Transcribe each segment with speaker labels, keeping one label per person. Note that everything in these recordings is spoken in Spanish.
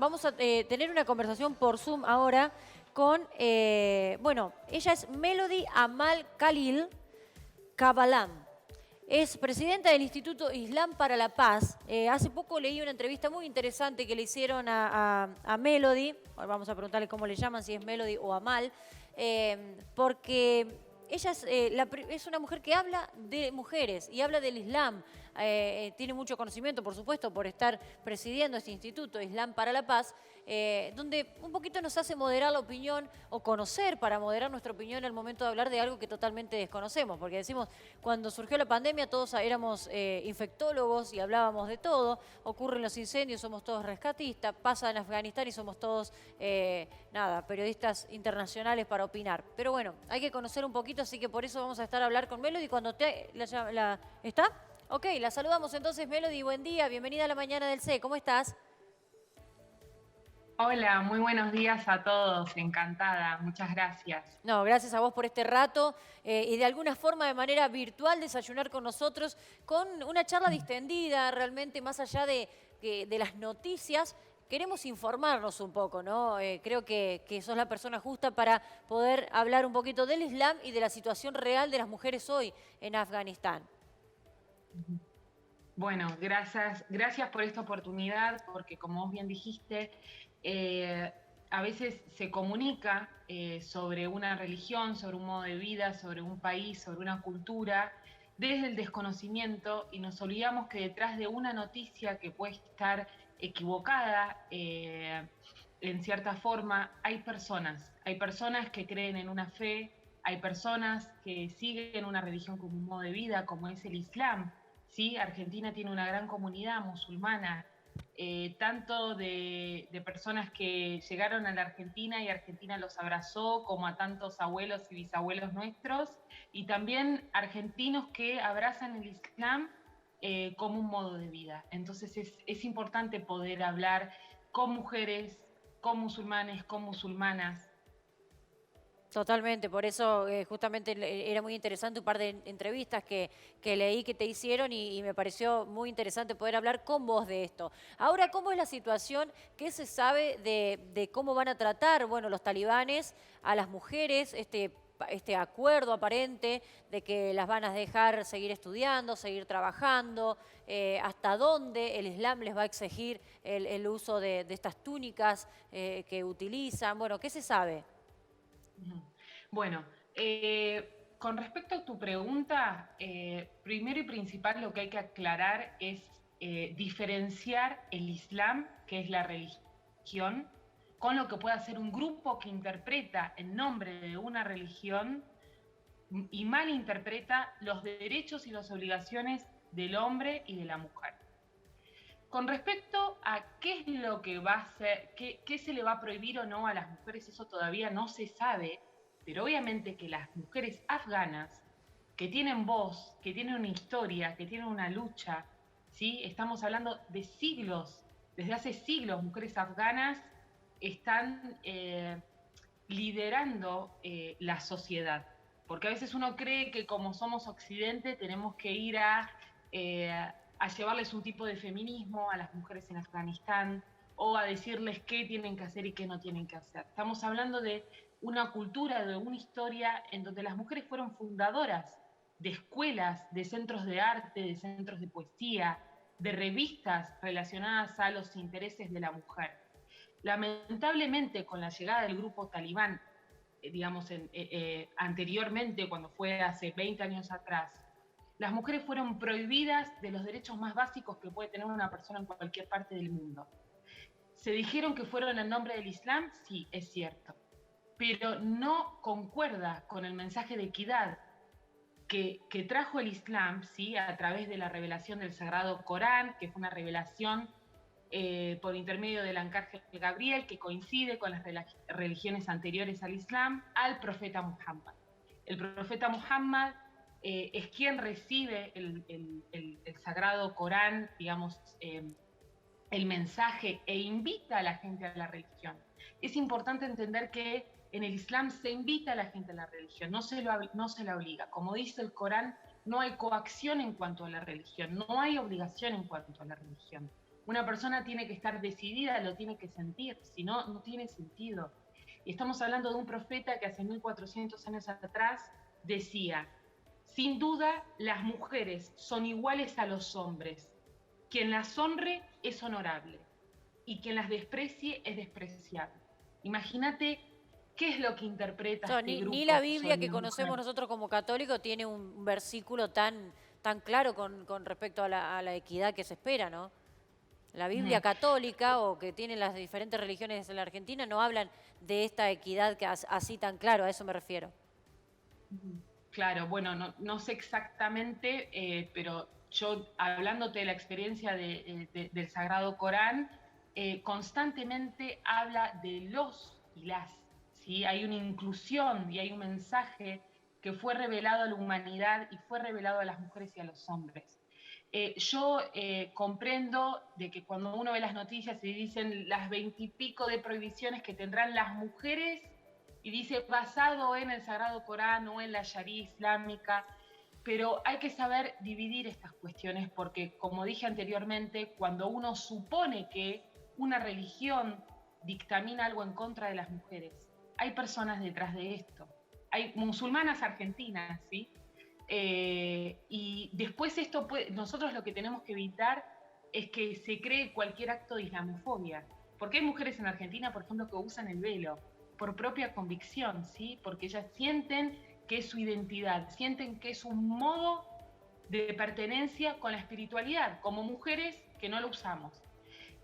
Speaker 1: vamos a tener una conversación por Zoom ahora con, bueno, ella es Melody Amal Khalil Kabalam. Es presidenta del Instituto Islam para la Paz. Hace poco leí una entrevista muy interesante que le hicieron a Melody. Ahora vamos a preguntarle cómo le llaman, si es Melody o Amal. Porque ella es una mujer que habla de mujeres y habla del Islam. Tiene mucho conocimiento, por supuesto, por estar presidiendo este Instituto Islam para la Paz, donde un poquito nos hace moderar la opinión o conocer para moderar nuestra opinión al momento de hablar de algo que totalmente desconocemos. Porque decimos, cuando surgió la pandemia todos éramos infectólogos y hablábamos de todo. Ocurren los incendios, somos todos rescatistas. Pasa en Afganistán y somos todos, periodistas internacionales para opinar. Pero bueno, hay que conocer un poquito, así que por eso vamos a estar a hablar con Melody cuando ¿está? Ok, la saludamos entonces, Melody. Buen día, bienvenida a la mañana del C. ¿Cómo estás?
Speaker 2: Hola, muy buenos días a todos, encantada, muchas gracias.
Speaker 1: No, gracias a vos por este rato y de alguna forma, de manera virtual, desayunar con nosotros con una charla distendida, realmente más allá de las noticias. Queremos informarnos un poco, ¿no? Creo que sos la persona justa para poder hablar un poquito del Islam y de la situación real de las mujeres hoy en Afganistán.
Speaker 2: Bueno, gracias por esta oportunidad, porque como vos bien dijiste, eh, a veces se comunica sobre una religión, sobre un modo de vida, sobre un país, sobre una cultura, desde el desconocimiento y nos olvidamos que detrás de una noticia que puede estar equivocada, en cierta forma, hay personas que creen en una fe, hay personas que siguen una religión como un modo de vida, como es el Islam. ¿Sí? Argentina tiene una gran comunidad musulmana, tanto de personas que llegaron a la Argentina y Argentina los abrazó, como a tantos abuelos y bisabuelos nuestros, y también argentinos que abrazan el Islam como un modo de vida. Entonces es importante poder hablar con mujeres, con musulmanes, con musulmanas.
Speaker 1: Totalmente, por eso justamente era muy interesante un par de entrevistas que leí que te hicieron y me pareció muy interesante poder hablar con vos de esto. Ahora, ¿cómo es la situación? ¿Qué se sabe de cómo van a tratar, bueno, los talibanes a las mujeres, este acuerdo aparente de que las van a dejar seguir estudiando, seguir trabajando, hasta dónde el Islam les va a exigir el uso de estas túnicas que utilizan? Bueno, ¿qué se sabe?
Speaker 2: Bueno, con respecto a tu pregunta, primero y principal lo que hay que aclarar es diferenciar el Islam, que es la religión, con lo que puede hacer un grupo que interpreta en nombre de una religión y malinterpreta los derechos y las obligaciones del hombre y de la mujer. Con respecto a qué es lo que va a ser, qué se le va a prohibir o no a las mujeres, eso todavía no se sabe, pero obviamente que las mujeres afganas, que tienen voz, que tienen una historia, que tienen una lucha, ¿sí? Estamos hablando de siglos, desde hace siglos, mujeres afganas están liderando la sociedad. Porque a veces uno cree que como somos Occidente tenemos que ir a llevarles un tipo de feminismo a las mujeres en Afganistán o a decirles qué tienen que hacer y qué no tienen que hacer. Estamos hablando de una cultura, de una historia en donde las mujeres fueron fundadoras de escuelas, de centros de arte, de centros de poesía, de revistas relacionadas a los intereses de la mujer. Lamentablemente, con la llegada del grupo talibán, digamos, anteriormente, cuando fue hace 20 años atrás, las mujeres fueron prohibidas de los derechos más básicos que puede tener una persona en cualquier parte del mundo. ¿Se dijeron que fueron en nombre del Islam? Sí, es cierto. Pero no concuerda con el mensaje de equidad que trajo el Islam, ¿sí? A través de la revelación del Sagrado Corán, que fue una revelación por intermedio del arcángel Gabriel, que coincide con las religiones anteriores al Islam, al profeta Muhammad. El profeta Muhammad es quien recibe el Sagrado Corán, digamos, el mensaje e invita a la gente a la religión. Es importante entender que en el Islam se invita a la gente a la religión, no se la obliga. Como dice el Corán, no hay coacción en cuanto a la religión, no hay obligación en cuanto a la religión. Una persona tiene que estar decidida, lo tiene que sentir, si no, no tiene sentido. Y estamos hablando de un profeta que hace 1400 años atrás decía, sin duda las mujeres son iguales a los hombres. Quien las honre es honorable y quien las desprecie es despreciable. Imagínate qué es lo que interpreta
Speaker 1: So,
Speaker 2: este
Speaker 1: ni la
Speaker 2: grupo
Speaker 1: Biblia
Speaker 2: sobre
Speaker 1: que
Speaker 2: la
Speaker 1: conocemos
Speaker 2: mujer.
Speaker 1: nosotros como católicos tiene un versículo tan claro con respecto a la equidad que se espera, ¿no? La Biblia
Speaker 2: Ujú.
Speaker 1: católica o que tienen las diferentes religiones en la Argentina no hablan de esta equidad que así tan claro, a eso me refiero.
Speaker 2: Claro, bueno, no sé exactamente, pero yo hablándote de la experiencia del Sagrado Corán, constantemente habla de los y las, ¿sí? Hay una inclusión y hay un mensaje que fue revelado a la humanidad y fue revelado a las mujeres y a los hombres. Yo comprendo de que cuando uno ve las noticias y dicen las 20 y pico de prohibiciones que tendrán las mujeres, y dice basado en el Sagrado Corán o en la Sharia islámica, pero hay que saber dividir estas cuestiones porque, como dije anteriormente, cuando uno supone que una religión dictamina algo en contra de las mujeres, hay personas detrás de esto. Hay musulmanas argentinas, ¿sí? Y después esto nosotros lo que tenemos que evitar es que se cree cualquier acto de islamofobia. Porque hay mujeres en Argentina, por ejemplo, que usan el velo por propia convicción, ¿sí? Porque ellas sienten que es su identidad, sienten que es un modo de pertenencia con la espiritualidad, como mujeres que no lo usamos.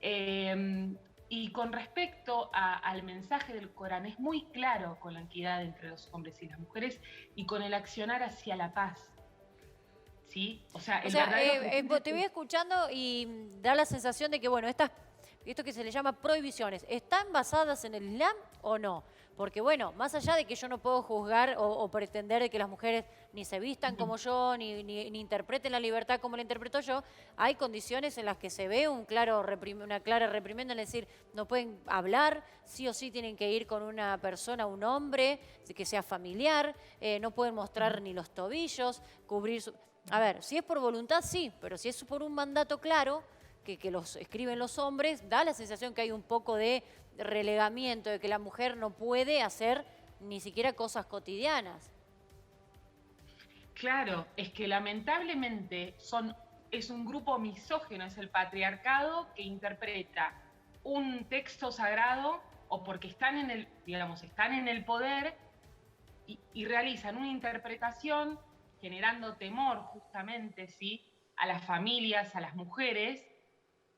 Speaker 2: Eh, y con respecto al mensaje del Corán, es muy claro con la equidad entre los hombres y las mujeres y con el accionar hacia la paz. ¿Sí? O sea,
Speaker 1: O
Speaker 2: el
Speaker 1: sea,
Speaker 2: verdadero creyente
Speaker 1: te voy escuchando y da la sensación de que, bueno, esto que se le llama prohibiciones, ¿están basadas en el Islam o no? Porque, bueno, más allá de que yo no puedo juzgar o pretender de que las mujeres ni se vistan como yo, ni interpreten la libertad como la interpreto yo, hay condiciones en las que se ve una clara reprimenda, es decir, no pueden hablar, sí o sí tienen que ir con una persona, un hombre, que sea familiar, no pueden mostrar ni los tobillos, cubrir su... A ver, si es por voluntad, sí, pero si es por un mandato claro, que los escriben los hombres, da la sensación que hay un poco de relegamiento, de que la mujer no puede hacer ni siquiera cosas cotidianas.
Speaker 2: Claro, es que lamentablemente es un grupo misógino, es el patriarcado que interpreta un texto sagrado o porque están en el, digamos, están en el poder y realizan una interpretación generando temor justamente, ¿sí? A las familias, a las mujeres,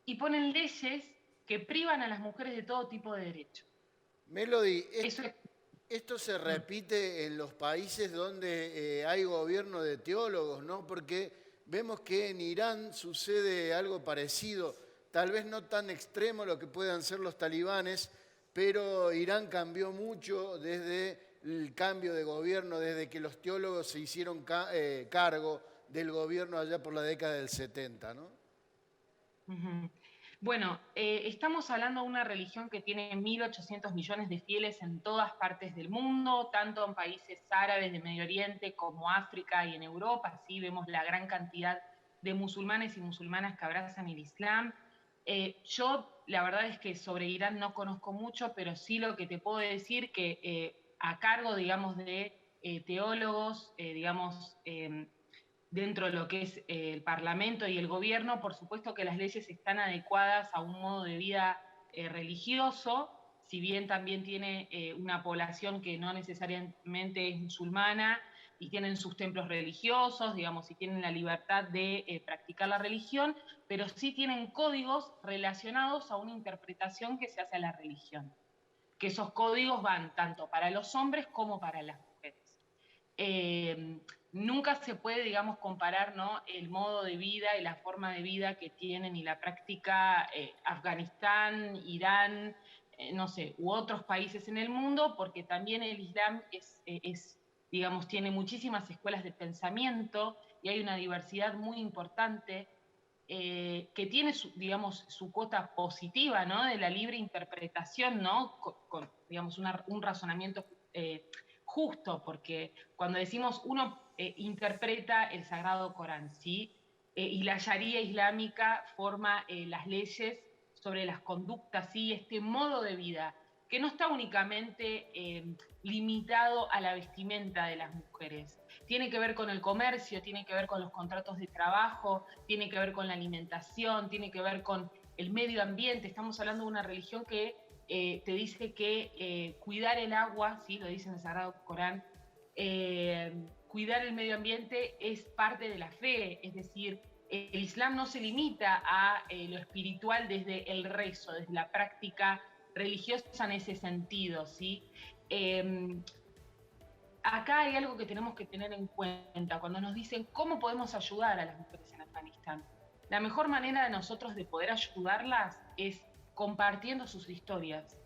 Speaker 2: y ponen leyes que privan a las mujeres de todo tipo de derechos.
Speaker 3: Melody,
Speaker 2: Eso es...
Speaker 3: esto se repite en los países donde hay gobierno de teólogos, ¿no? Porque vemos que en Irán sucede algo parecido, tal vez no tan extremo lo que puedan ser los talibanes, pero Irán cambió mucho desde el cambio de gobierno, desde que los teólogos se hicieron cargo del gobierno allá por la década del 70, ¿no?
Speaker 2: Ujú. Bueno, estamos hablando de una religión que tiene 1.800 millones de fieles en todas partes del mundo, tanto en países árabes de Medio Oriente como África y en Europa. Sí, vemos la gran cantidad de musulmanes y musulmanas que abrazan el Islam. Yo, la verdad es que sobre Irán no conozco mucho, pero sí lo que te puedo decir que a cargo, digamos, de teólogos, digamos, dentro de lo que es el Parlamento y el gobierno, por supuesto que las leyes están adecuadas a un modo de vida religioso, si bien también tiene una población que no necesariamente es musulmana y tienen sus templos religiosos, digamos, y tienen la libertad de practicar la religión, pero sí tienen códigos relacionados a una interpretación que se hace a la religión, que esos códigos van tanto para los hombres como para las mujeres. Nunca se puede, digamos, comparar, ¿no?, el modo de vida y la forma de vida que tienen y la práctica Afganistán, Irán, no sé, u otros países en el mundo, porque también el Islam digamos, tiene muchísimas escuelas de pensamiento y hay una diversidad muy importante que tiene, digamos, su cuota positiva, ¿no?, de la libre interpretación, ¿no?, digamos, un razonamiento justo, porque cuando decimos uno interpreta el Sagrado Corán, ¿sí? y la Sharia islámica forma las leyes sobre las conductas, ¿sí? Este modo de vida, que no está únicamente limitado a la vestimenta de las mujeres. Tiene que ver con el comercio, tiene que ver con los contratos de trabajo, tiene que ver con la alimentación, tiene que ver con el medio ambiente. Estamos hablando de una religión que te dice que cuidar el agua, ¿sí? Lo dice en el Sagrado Corán, cuidar el medio ambiente es parte de la fe, es decir, el Islam no se limita a lo espiritual desde el rezo, desde la práctica religiosa en ese sentido, ¿sí? Acá hay algo que tenemos que tener en cuenta cuando nos dicen cómo podemos ayudar a las mujeres en Afganistán. La mejor manera de nosotros de poder ayudarlas es compartiendo sus historias,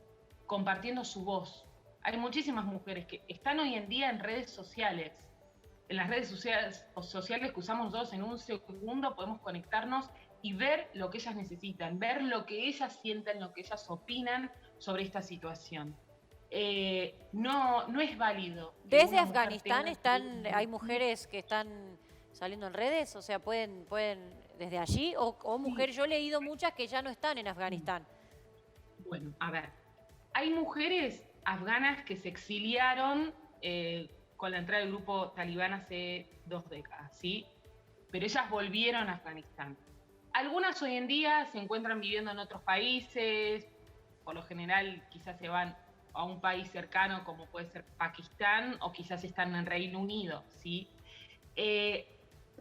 Speaker 2: compartiendo su voz. Hay muchísimas mujeres que están hoy en día en redes sociales. En las redes sociales que usamos nosotros en un segundo podemos conectarnos y ver lo que ellas necesitan, ver lo que ellas sienten, lo que ellas opinan sobre esta situación. No es válido.
Speaker 1: ¿Desde Afganistán hay mujeres que están saliendo en redes? O sea, ¿pueden desde allí? ¿O mujeres? Yo he leído muchas que ya no están en Afganistán.
Speaker 2: Bueno, a ver. Hay mujeres afganas que se exiliaron con la entrada del grupo talibán hace 2 décadas, ¿sí? Pero ellas volvieron a Afganistán. Algunas hoy en día se encuentran viviendo en otros países, por lo general quizás se van a un país cercano como puede ser Pakistán o quizás están en Reino Unido, ¿sí?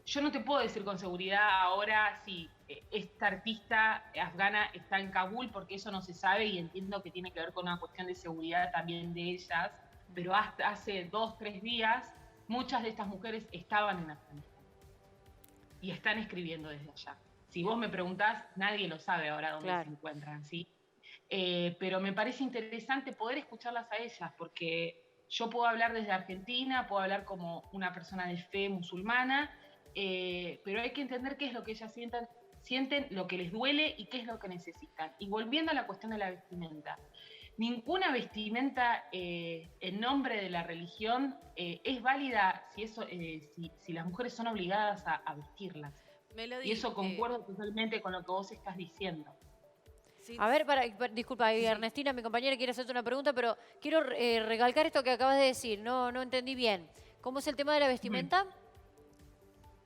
Speaker 2: Yo no te puedo decir con seguridad ahora si esta artista afgana está en Kabul, porque eso no se sabe y entiendo que tiene que ver con una cuestión de seguridad también de ellas, pero hasta hace 2, 3 días muchas de estas mujeres estaban en Afganistán y están escribiendo desde allá. Si vos me preguntás, nadie lo sabe ahora dónde se encuentran, ¿sí? Pero me parece interesante poder escucharlas a ellas, porque yo puedo hablar desde Argentina, puedo hablar como una persona de fe musulmana, pero hay que entender qué es lo que ellas sienten, lo que les duele y qué es lo que necesitan. Y volviendo a la cuestión de la vestimenta, ninguna vestimenta en nombre de la religión es válida si las mujeres son obligadas a vestirlas. Melody, y eso concuerdo totalmente con lo que vos estás diciendo.
Speaker 1: Sí. A ver, disculpa, sí. Ernestina, mi compañera, quiere hacerte una pregunta, pero quiero recalcar esto que acabas de decir. No entendí bien. ¿Cómo es el tema de la vestimenta?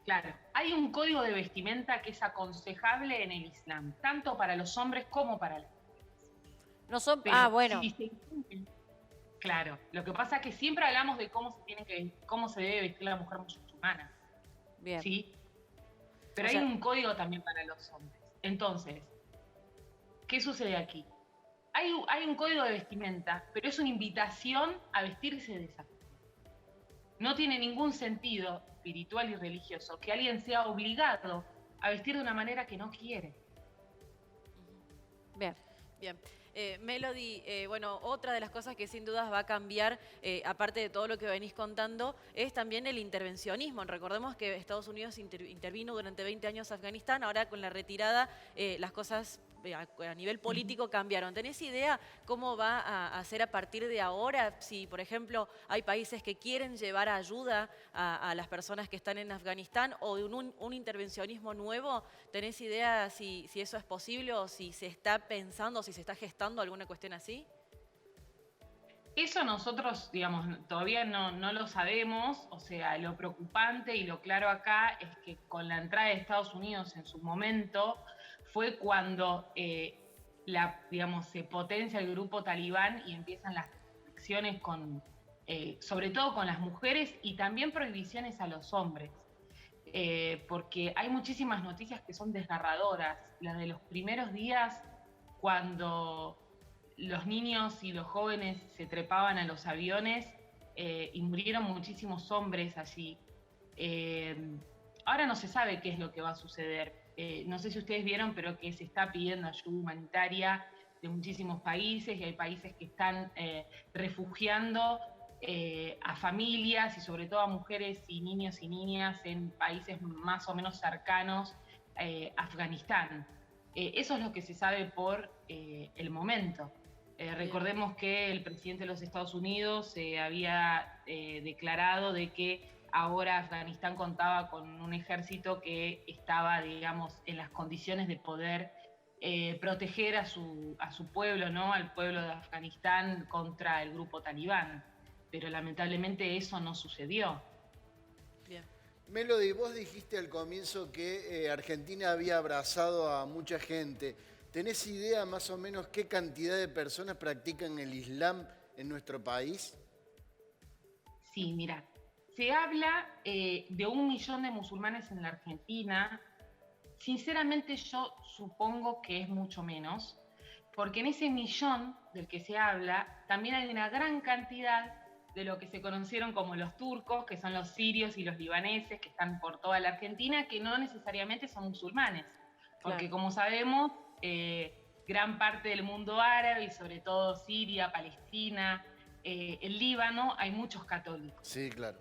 Speaker 2: Claro, hay un código de vestimenta que es aconsejable en el Islam, tanto para los hombres como para las mujeres.
Speaker 1: No son. Bueno.
Speaker 2: Claro, lo que pasa es que siempre hablamos de cómo se debe vestir la mujer musulmana.
Speaker 1: Bien.
Speaker 2: ¿Sí? Pero hay un código también para los hombres. Entonces, ¿qué sucede aquí? Hay un código de vestimenta, pero es una invitación a vestirse de esa forma. No tiene ningún sentido espiritual y religioso que alguien sea obligado a vestir de una manera que no quiere.
Speaker 1: Bien.
Speaker 4: Melody, bueno, otra de las cosas que sin dudas va a cambiar, aparte de todo lo que venís contando, es también el intervencionismo. Recordemos que Estados Unidos intervino durante 20 años en Afganistán, ahora con la retirada las cosas a nivel político cambiaron. ¿Tenés idea cómo va a ser a partir de ahora? Si, por ejemplo, hay países que quieren llevar ayuda a las personas que están en Afganistán o un intervencionismo nuevo, ¿tenés idea si eso es posible o si se está pensando, si se está gestando alguna cuestión así?
Speaker 2: Eso nosotros, digamos, todavía no lo sabemos. O sea, lo preocupante y lo claro acá es que con la entrada de Estados Unidos en su momento fue cuando, se potencia el grupo talibán y empiezan las restricciones sobre todo con las mujeres y también prohibiciones a los hombres. Porque hay muchísimas noticias que son desgarradoras. La de los primeros días, cuando los niños y los jóvenes se trepaban a los aviones y murieron muchísimos hombres allí. Ahora no se sabe qué es lo que va a suceder. No sé si ustedes vieron, pero que se está pidiendo ayuda humanitaria de muchísimos países y hay países que están refugiando a familias y sobre todo a mujeres y niños y niñas en países más o menos cercanos a Afganistán. Eso es lo que se sabe por el momento. Recordemos que el presidente de los Estados Unidos había declarado de que ahora Afganistán contaba con un ejército que estaba, digamos, en las condiciones de poder proteger a su pueblo, ¿no? Al pueblo de Afganistán contra el grupo talibán. Pero lamentablemente eso no sucedió.
Speaker 4: Bien.
Speaker 3: Melody, vos dijiste al comienzo que Argentina había abrazado a mucha gente. ¿Tenés idea más o menos qué cantidad de personas practican el Islam en nuestro país?
Speaker 2: Sí, mira, se habla de 1 millón de musulmanes en la Argentina. Sinceramente yo supongo que es mucho menos, porque en ese millón del que se habla también hay una gran cantidad de lo que se conocieron como los turcos, que son los sirios y los libaneses, que están por toda la Argentina, que no necesariamente son musulmanes, porque
Speaker 1: Claro.
Speaker 2: como sabemos, gran parte del mundo árabe, y sobre todo Siria, Palestina, el Líbano, hay muchos católicos.
Speaker 3: Sí, claro.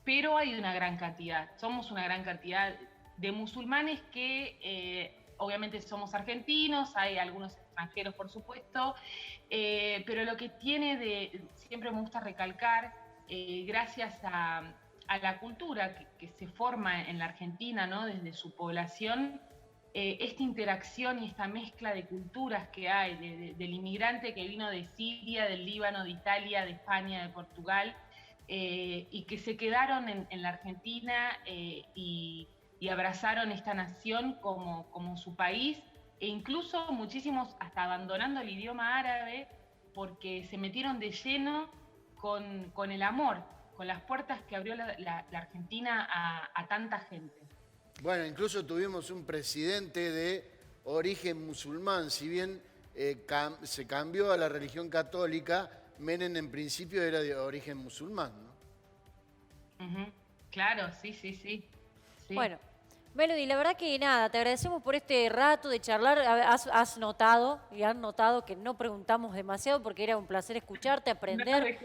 Speaker 2: Pero hay una gran cantidad, somos una gran cantidad de musulmanes que obviamente somos argentinos, hay algunos extranjeros por supuesto, pero lo que tiene siempre me gusta recalcar, gracias a la cultura que se forma en la Argentina, ¿no? Desde su población, esta interacción y esta mezcla de culturas que hay, del inmigrante que vino de Siria, del Líbano, de Italia, de España, de Portugal, y que se quedaron en la Argentina y abrazaron esta nación como su país, e incluso muchísimos hasta abandonando el idioma árabe porque se metieron de lleno con el amor, con las puertas que abrió la Argentina a tanta gente.
Speaker 3: Bueno, incluso tuvimos un presidente de origen musulmán, si bien se cambió a la religión católica, Menem en principio era de origen musulmán, ¿no?
Speaker 2: Claro, sí, sí, sí.
Speaker 1: Bueno, Melody, la verdad que nada, te agradecemos por este rato de charlar. Has notado y han notado que no preguntamos demasiado porque era un placer escucharte, aprender.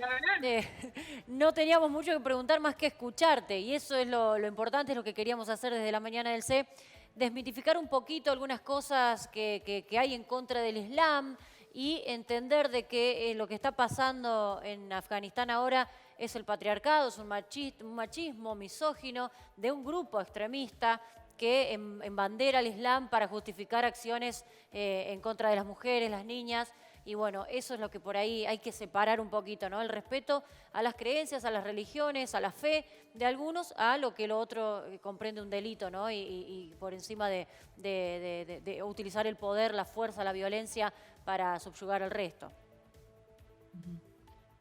Speaker 1: No teníamos mucho que preguntar más que escucharte y eso es lo importante, es lo que queríamos hacer desde la mañana del C, desmitificar un poquito algunas cosas que hay en contra del Islam y entender de que lo que está pasando en Afganistán ahora es el patriarcado, es un machismo misógino de un grupo extremista que embandera al Islam para justificar acciones en contra de las mujeres, las niñas. Y bueno, eso es lo que por ahí hay que separar un poquito, ¿no? El respeto a las creencias, a las religiones, a la fe de algunos, a lo que lo otro comprende un delito, ¿no? Y por encima de utilizar el poder, la fuerza, la violencia para subyugar al resto.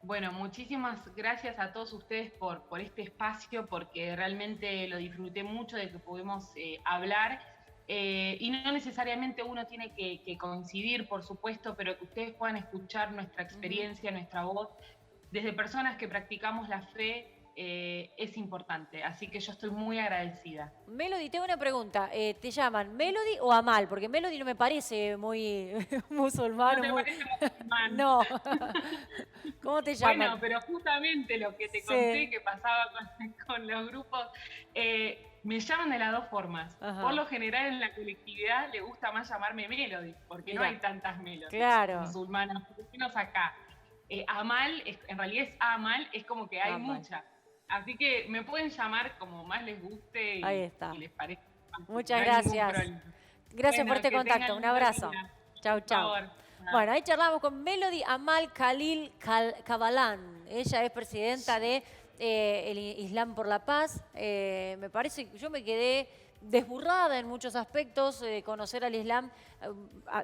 Speaker 2: Bueno, muchísimas gracias a todos ustedes por este espacio, porque realmente lo disfruté mucho de que pudimos hablar. Y no necesariamente uno tiene que coincidir, por supuesto, pero que ustedes puedan escuchar nuestra experiencia, nuestra voz, desde personas que practicamos la fe, es importante. Así que yo estoy muy agradecida.
Speaker 1: Melody, tengo una pregunta. ¿Te llaman Melody o Amal? Porque Melody no me parece muy musulmano.
Speaker 2: ¿No te parece musulmán?
Speaker 1: No. ¿Cómo te llaman?
Speaker 2: Bueno, pero justamente lo que te conté que pasaba con los grupos, me llaman de las dos formas.
Speaker 1: Ajá.
Speaker 2: Por lo general en la colectividad le gusta más llamarme Melody, porque no hay tantas Melody musulmanas, por lo menos acá. Amal, en realidad es Amal, es como que hay muchas. Así que me pueden llamar como más les guste y les parezca.
Speaker 1: Muchas gracias. Gracias por este contacto. Un abrazo. Chau, chau. Bueno, ahí charlamos con Melody Amal Khalil Kavalan. Ella es presidenta de el Islam por la Paz. Me parece que yo me quedé desburrada en muchos aspectos de conocer al Islam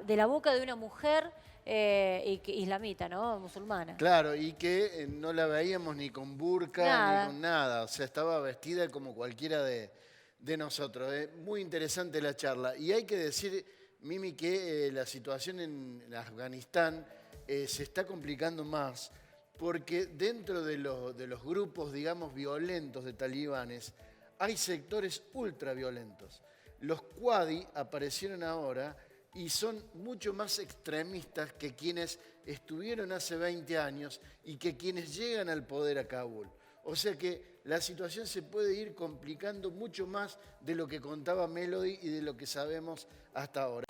Speaker 1: de la boca de una mujer islamita, ¿no? Musulmana.
Speaker 3: Claro, y que no la veíamos ni con burka ni con nada. O sea, estaba vestida como cualquiera de nosotros. Muy interesante la charla. Y hay que decir, Mimi, que la situación en Afganistán se está complicando más porque dentro de los grupos, digamos, violentos de talibanes, hay sectores ultraviolentos. Los Qadi aparecieron ahora y son mucho más extremistas que quienes estuvieron hace 20 años y que quienes llegan al poder a Kabul. O sea que la situación se puede ir complicando mucho más de lo que contaba Melody y de lo que sabemos hasta ahora.